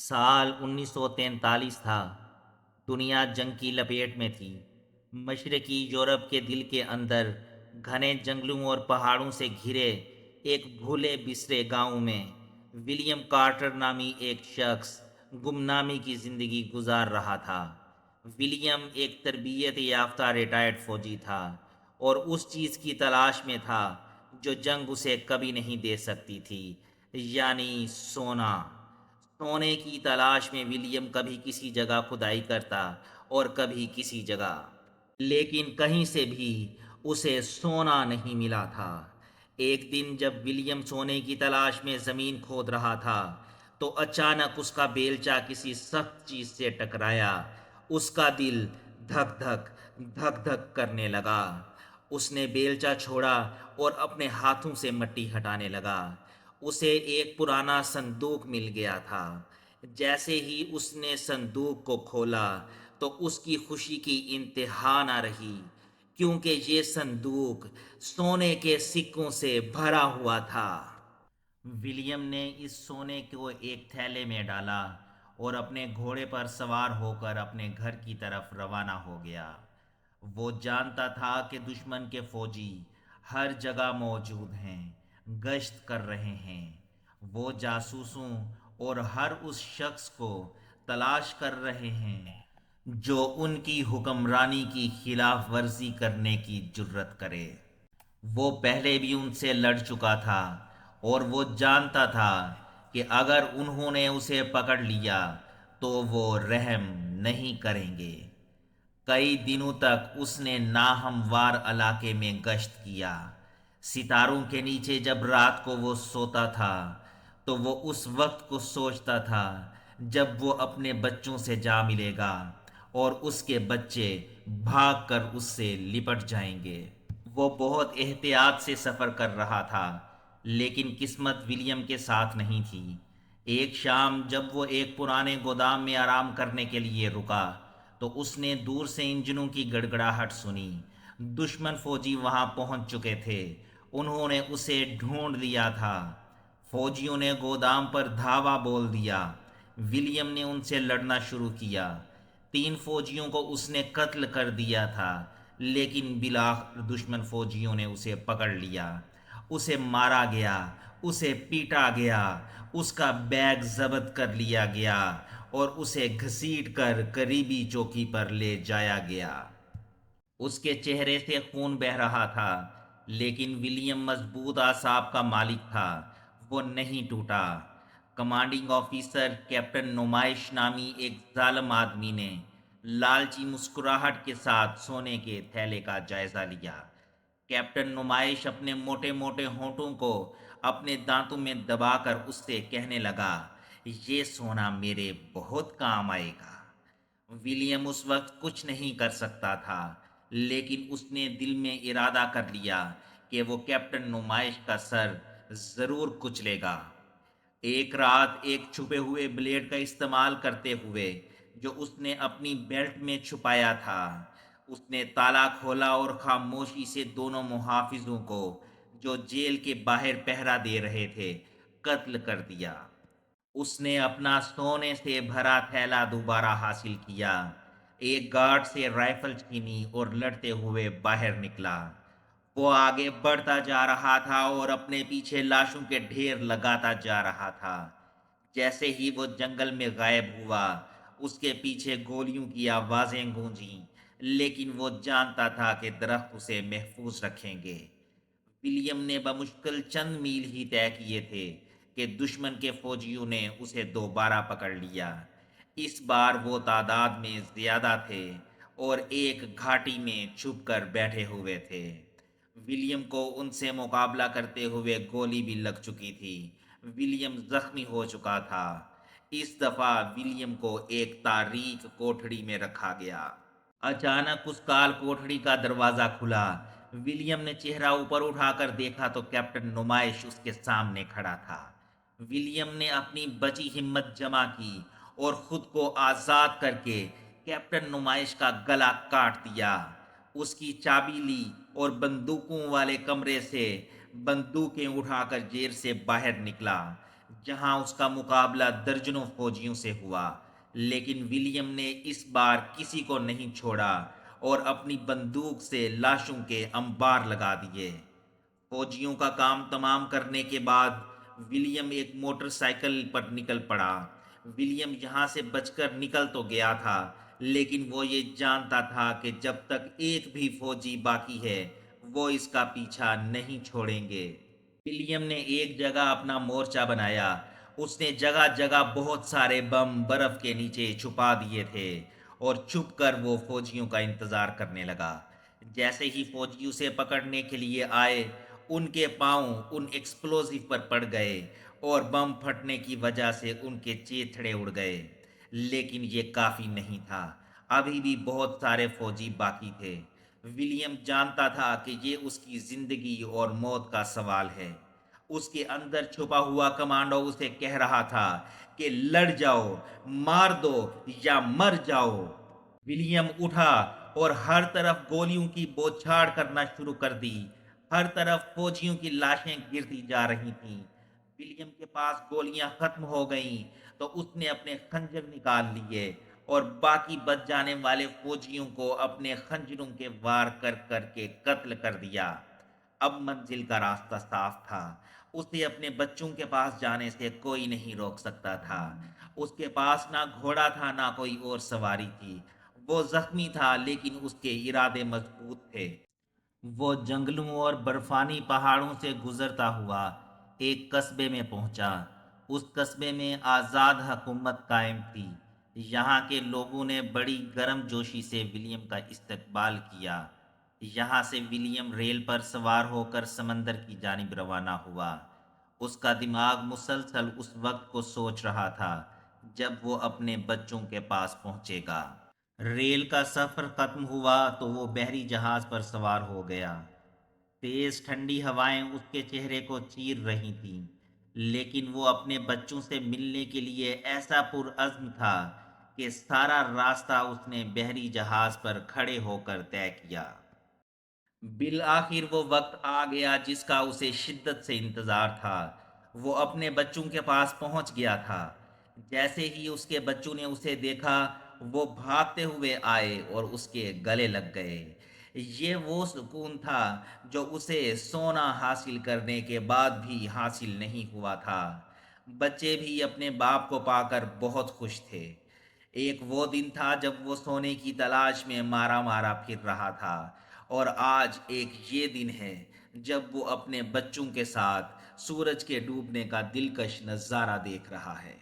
سال 1943 تھا۔ دنیا جنگ کی لپیٹ میں تھی۔ مشرقی یورپ کے دل کے اندر گھنے جنگلوں اور پہاڑوں سے گھرے ایک بھولے بسرے گاؤں میں ولیم کارٹر نامی ایک شخص گمنامی کی زندگی گزار رہا تھا۔ ولیم ایک تربیت یافتہ ریٹائرڈ فوجی تھا اور اس چیز کی تلاش میں تھا جو جنگ اسے کبھی نہیں دے سکتی تھی، یعنی سونا۔ سونے کی تلاش میں ولیم کبھی کسی جگہ کھدائی کرتا اور کبھی کسی جگہ، لیکن کہیں سے بھی اسے سونا نہیں ملا تھا۔ ایک دن جب ولیم سونے کی تلاش میں زمین کھود رہا تھا تو اچانک اس کا بیلچہ کسی سخت چیز سے ٹکرایا۔ اس کا دل دھک دھک دھک دھک کرنے لگا۔ اس نے بیلچہ چھوڑا اور اپنے ہاتھوں سے مٹی ہٹانے لگا۔ اسے ایک پرانا صندوق مل گیا تھا۔ جیسے ہی اس نے صندوق کو کھولا تو اس کی خوشی کی انتہا نہ رہی، کیونکہ یہ صندوق سونے کے سکوں سے بھرا ہوا تھا۔ ولیم نے اس سونے کو ایک تھیلے میں ڈالا اور اپنے گھوڑے پر سوار ہو کر اپنے گھر کی طرف روانہ ہو گیا۔ وہ جانتا تھا کہ دشمن کے فوجی ہر جگہ موجود ہیں، گشت کر رہے ہیں۔ وہ جاسوسوں اور ہر اس شخص کو تلاش کر رہے ہیں جو ان کی حکمرانی کی خلاف ورزی کرنے کی جرت کرے۔ وہ پہلے بھی ان سے لڑ چکا تھا اور وہ جانتا تھا کہ اگر انہوں نے اسے پکڑ لیا تو وہ رحم نہیں کریں گے۔ کئی دنوں تک اس نے ناہموار علاقے میں گشت کیا۔ ستاروں کے نیچے جب رات کو وہ سوتا تھا تو وہ اس وقت کو سوچتا تھا جب وہ اپنے بچوں سے جا ملے گا اور اس کے بچے بھاگ کر اس سے لپٹ جائیں گے۔ وہ بہت احتیاط سے سفر کر رہا تھا، لیکن قسمت ولیم کے ساتھ نہیں تھی۔ ایک شام جب وہ ایک پرانے گودام میں آرام کرنے کے لیے رکا تو اس نے دور سے انجنوں کی گڑگڑاہٹ سنی۔ دشمن فوجی وہاں پہنچ چکے تھے۔ انہوں نے اسے ڈھونڈ لیا تھا۔ فوجیوں نے گودام پر دھاوا بول دیا۔ ولیم نے ان سے لڑنا شروع کیا۔ 3 فوجیوں کو اس نے قتل کر دیا تھا، لیکن بالآخر دشمن فوجیوں نے اسے پکڑ لیا۔ اسے مارا گیا، اسے پیٹا گیا، اس کا بیگ ضبط کر لیا گیا اور اسے گھسیٹ کر قریبی چوکی پر لے جایا گیا۔ اس کے چہرے سے خون بہہ رہا تھا، لیکن ولیم مضبوط اعصاب کا مالک تھا۔ وہ نہیں ٹوٹا۔ کمانڈنگ آفیسر کیپٹن نمائش نامی ایک ظالم آدمی نے لالچی مسکراہٹ کے ساتھ سونے کے تھیلے کا جائزہ لیا۔ کیپٹن نمائش اپنے موٹے موٹے ہونٹوں کو اپنے دانتوں میں دبا کر اس سے کہنے لگا، یہ سونا میرے بہت کام آئے گا۔ ولیم اس وقت کچھ نہیں کر سکتا تھا، لیکن اس نے دل میں ارادہ کر لیا کہ وہ کیپٹن نمائش کا سر ضرور کچلے گا۔ ایک رات ایک چھپے ہوئے بلیڈ کا استعمال کرتے ہوئے جو اس نے اپنی بیلٹ میں چھپایا تھا، اس نے تالا کھولا اور خاموشی سے دونوں محافظوں کو جو جیل کے باہر پہرا دے رہے تھے قتل کر دیا۔ اس نے اپنا سونے سے بھرا تھیلا دوبارہ حاصل کیا، ایک گارڈ سے رائفل چھینی اور لڑتے ہوئے باہر نکلا۔ وہ آگے بڑھتا جا رہا تھا اور اپنے پیچھے لاشوں کے ڈھیر لگاتا جا رہا تھا۔ جیسے ہی وہ جنگل میں غائب ہوا، اس کے پیچھے گولیوں کی آوازیں گونجیں، لیکن وہ جانتا تھا کہ درخت اسے محفوظ رکھیں گے۔ ولیم نے بمشکل چند میل ہی طے کیے تھے کہ دشمن کے فوجیوں نے اسے دوبارہ پکڑ لیا۔ اس بار وہ تعداد میں زیادہ تھے اور ایک گھاٹی میں چھپ کر بیٹھے ہوئے تھے۔ ولیم کو ان سے مقابلہ کرتے ہوئے گولی بھی لگ چکی تھی۔ ولیم زخمی ہو چکا تھا۔ اس دفعہ ولیم کو ایک تاریک کوٹھڑی میں رکھا گیا۔ اچانک اس کال کوٹھڑی کا دروازہ کھلا۔ ولیم نے چہرہ اوپر اٹھا کر دیکھا تو کیپٹن نمائش اس کے سامنے کھڑا تھا۔ ولیم نے اپنی بچی ہمت جمع کی اور خود کو آزاد کر کے کیپٹن نمائش کا گلا کاٹ دیا۔ اس کی چابی لی اور بندوقوں والے کمرے سے بندوقیں اٹھا کر جیل سے باہر نکلا۔ جہاں اس کا مقابلہ درجنوں فوجیوں سے ہوا، لیکن ولیم نے اس بار کسی کو نہیں چھوڑا اور اپنی بندوق سے لاشوں کے انبار لگا دیے۔ فوجیوں کا کام تمام کرنے کے بعد ولیم ایک موٹر سائیکل پر نکل پڑا۔ ولیم یہاں سے بچ کر نکل تو گیا تھا، لیکن وہ یہ جانتا تھا کہ جب تک ایک بھی فوجی باقی ہے وہ اس کا پیچھا نہیں چھوڑیں گے۔ ولیم نے ایک جگہ اپنا مورچہ بنایا۔ اس نے جگہ جگہ بہت سارے بم برف کے نیچے چھپا دیے تھے اور چھپ کر وہ فوجیوں کا انتظار کرنے لگا۔ جیسے ہی فوجی اسے پکڑنے کے لیے آئے، ان کے پاؤں ان ایکسپلوزیو پر پڑ گئے اور بم پھٹنے کی وجہ سے ان کے چیتھڑے اڑ گئے۔ لیکن یہ کافی نہیں تھا، ابھی بھی بہت سارے فوجی باقی تھے۔ ولیم جانتا تھا کہ یہ اس کی زندگی اور موت کا سوال ہے۔ اس کے اندر چھپا ہوا کمانڈو اسے کہہ رہا تھا کہ لڑ جاؤ، مار دو یا مر جاؤ۔ ولیم اٹھا اور ہر طرف گولیوں کی بوچھاڑ کرنا شروع کر دی۔ ہر طرف فوجیوں کی لاشیں گرتی جا رہی تھیں۔ ولیم کے پاس گولیاں ختم ہو گئیں تو اس نے اپنے خنجر نکال لیے اور باقی بچ جانے والے فوجیوں کو اپنے خنجروں کے وار کر کر کے قتل کر دیا۔ اب منزل کا راستہ صاف تھا۔ اسے اپنے بچوں کے پاس جانے سے کوئی نہیں روک سکتا تھا۔ اس کے پاس نہ گھوڑا تھا نہ کوئی اور سواری تھی۔ وہ زخمی تھا لیکن اس کے ارادے مضبوط تھے۔ وہ جنگلوں اور برفانی پہاڑوں سے گزرتا ہوا ایک قصبے میں پہنچا۔ اس قصبے میں آزاد حکومت قائم تھی۔ یہاں کے لوگوں نے بڑی گرم جوشی سے ولیم کا استقبال کیا۔ یہاں سے ولیم ریل پر سوار ہو کر سمندر کی جانب روانہ ہوا۔ اس کا دماغ مسلسل اس وقت کو سوچ رہا تھا جب وہ اپنے بچوں کے پاس پہنچے گا۔ ریل کا سفر ختم ہوا تو وہ بحری جہاز پر سوار ہو گیا۔ تیز ٹھنڈی ہوائیں اس کے چہرے کو چیر رہی تھیں، لیکن وہ اپنے بچوں سے ملنے کے لیے ایسا پرعزم تھا کہ سارا راستہ اس نے بحری جہاز پر کھڑے ہو کر طے کیا۔ بالآخر وہ وقت آ گیا جس کا اسے شدت سے انتظار تھا۔ وہ اپنے بچوں کے پاس پہنچ گیا تھا۔ جیسے ہی اس کے بچوں نے اسے دیکھا، وہ بھاگتے ہوئے آئے اور اس کے گلے لگ گئے۔ یہ وہ سکون تھا جو اسے سونا حاصل کرنے کے بعد بھی حاصل نہیں ہوا تھا۔ بچے بھی اپنے باپ کو پا کر بہت خوش تھے۔ ایک وہ دن تھا جب وہ سونے کی تلاش میں مارا مارا پھر رہا تھا، اور آج ایک یہ دن ہے جب وہ اپنے بچوں کے ساتھ سورج کے ڈوبنے کا دلکش نظارہ دیکھ رہا ہے۔